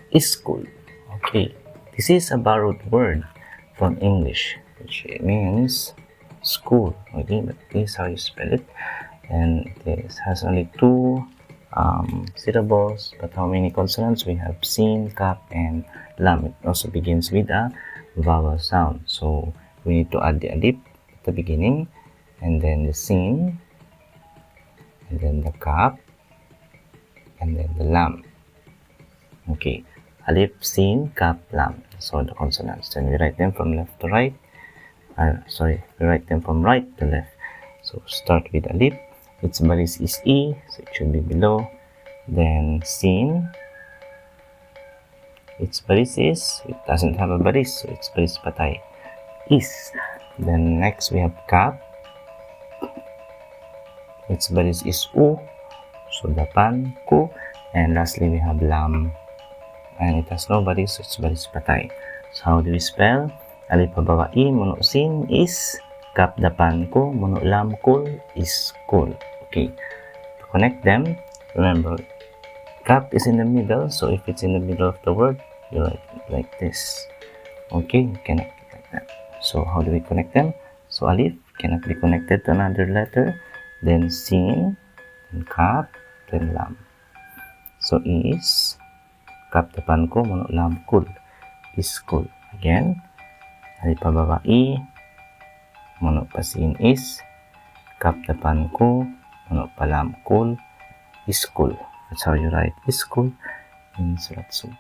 Mag-iskul. Okay, this is a borrowed word from English, which means school. Okay, but this is how you spell it, and this has only two syllables, but how many consonants? We have sin, kap, and lam. It also begins with a vowel sound, so we need to add the alif at the beginning, and then the sin, and then the kap, and then the lam. Okay, alif, sin, kap, lam. So the consonants. Then we write them from left to right. We write them from right to left. So start with alif. Its baris is e, so it should be below. Then sin. Its baris is, it doesn't have a baris, so its baris patai is. Then next we have kap. Its baris is u, so dapan, ku. And lastly we have lam, and it has no baris, so it's baris patay. So how do we spell? Alif pabawa i, mono sin is, kap dapan ko, mono lam kul is kul. Okay, to connect them, remember kap is in the middle, so if it's in the middle of the word, you write it like this. Okay, you connect it like that. So how do we connect them? So alif cannot be connected to another letter, then sin, then kap, then lam. So is, kap depan ko, mono lam kul is kul. Again, alif pababa i, mono pasin is, kap depan ko, mono palam kul is kul. That's how you write iskul in Sulat Sūg.